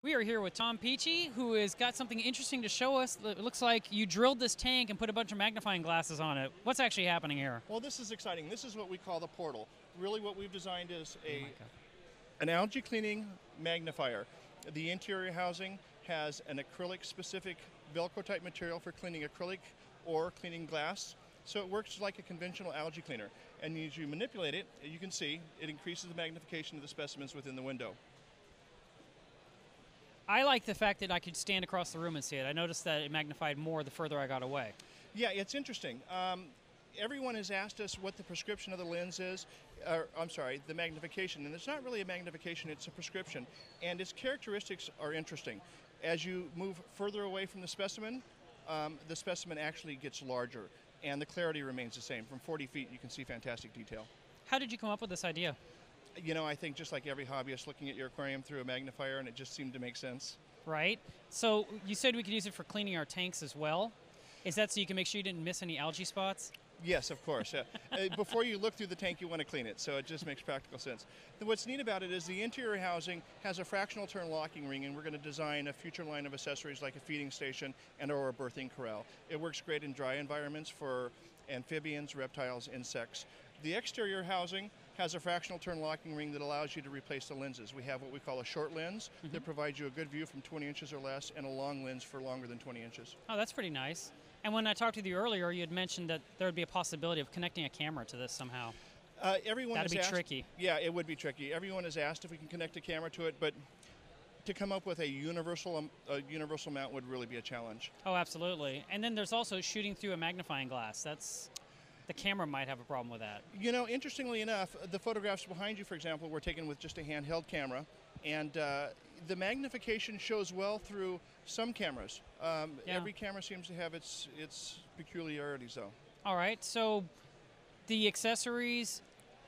We are here with Tom Peachy, who has got something interesting to show us. It looks like you drilled this tank and put a bunch of magnifying glasses on it. What's actually happening here? Well, this is exciting. This is what we call the portal. Really what we've designed is an algae cleaning magnifier. The interior housing has an acrylic specific Velcro type material for cleaning acrylic or cleaning glass. So it works like a conventional algae cleaner. And as you manipulate it, you can see it increases the magnification of the specimens within the window. I like the fact that I could stand across the room and see it. I noticed that it magnified more the further I got away. Yeah, it's interesting. Everyone has asked us what the prescription of the lens is, the magnification. And it's not really a magnification, it's a prescription. And its characteristics are interesting. As you move further away from the specimen actually gets larger. And the clarity remains the same. From 40 feet, you can see fantastic detail. How did you come up with this idea? You know, I think just like every hobbyist looking at your aquarium through a magnifier, and it just seemed to make sense. Right. So you said we could use it for cleaning our tanks as well. Is that so you can make sure you didn't miss any algae spots? Yes, of course. Before you look through the tank, you want to clean it, so it just makes practical sense. What's neat about it is the interior housing has a fractional turn locking ring, and we're going to design a future line of accessories like a feeding station and or a birthing corral. It works great in dry environments for amphibians, reptiles, insects. The exterior housing has a fractional turn locking ring that allows you to replace the lenses. We have what we call a short lens that provides you a good view from 20 inches or less, and a long lens for longer than 20 inches. Oh, that's pretty nice. And when I talked with you earlier, you had mentioned that there would be a possibility of connecting a camera to this somehow. That'd be tricky. Yeah, it would be tricky. Everyone has asked if we can connect a camera to it, but to come up with a universal mount would really be a challenge. Oh, absolutely. And then there's also shooting through a magnifying glass. The camera might have a problem with that. You know, interestingly enough, the photographs behind you, for example, were taken with just a handheld camera, and the magnification shows well through some cameras. Every camera seems to have its peculiarities, though. All right, so the accessories,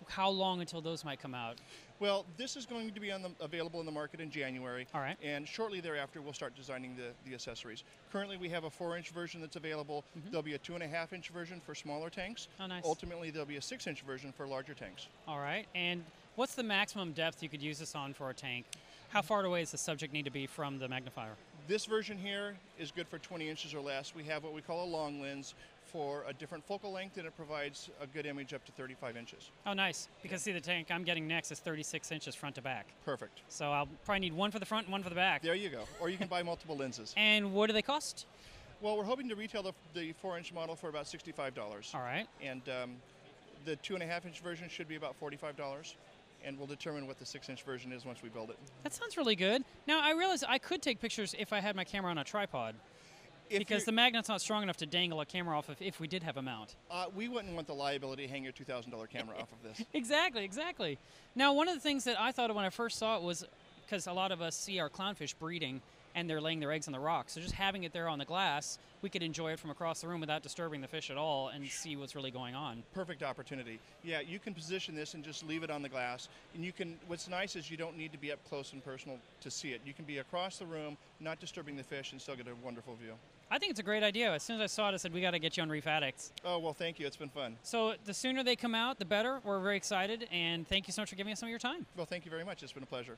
how long until those might come out? Well, this is going to be available in the market in January. All right. And shortly thereafter, we'll start designing the accessories. Currently, we have a 4-inch version that's available. There'll be a 2.5-inch version for smaller tanks. Oh, nice. Ultimately, there'll be a 6-inch version for larger tanks. All right. And what's the maximum depth you could use this on for a tank? How far away does the subject need to be from the magnifier? This version here is good for 20 inches or less. We have what we call a long lens for a different focal length, and it provides a good image up to 35 inches. Oh, nice. Because see, the tank I'm getting next is 36 inches front to back. Perfect. So I'll probably need one for the front and one for the back. There you go. Or you can buy multiple lenses. And what do they cost? Well, we're hoping to retail the 4-inch model for about $65. All right. And the 2.5-inch version should be about $45. And we'll determine what the 6-inch version is once we build it. That sounds really good. Now, I realize I could take pictures if I had my camera on a tripod. Because the magnet's not strong enough to dangle a camera off if we did have a mount. We wouldn't want the liability to hang your $2,000 camera off of this. Exactly, exactly. Now, one of the things that I thought of when I first saw it was, because a lot of us see our clownfish breeding and they're laying their eggs on the rocks. So just having it there on the glass, we could enjoy it from across the room without disturbing the fish at all and see what's really going on. Perfect opportunity. Yeah, you can position this and just leave it on the glass. And you can, what's nice is you don't need to be up close and personal to see it. You can be across the room, not disturbing the fish, and still get a wonderful view. I think it's a great idea. As soon as I saw it, I said, we got to get you on ReefAddicts. Oh, well, thank you. It's been fun. So the sooner they come out, the better. We're very excited, and thank you so much for giving us some of your time. Well, thank you very much. It's been a pleasure.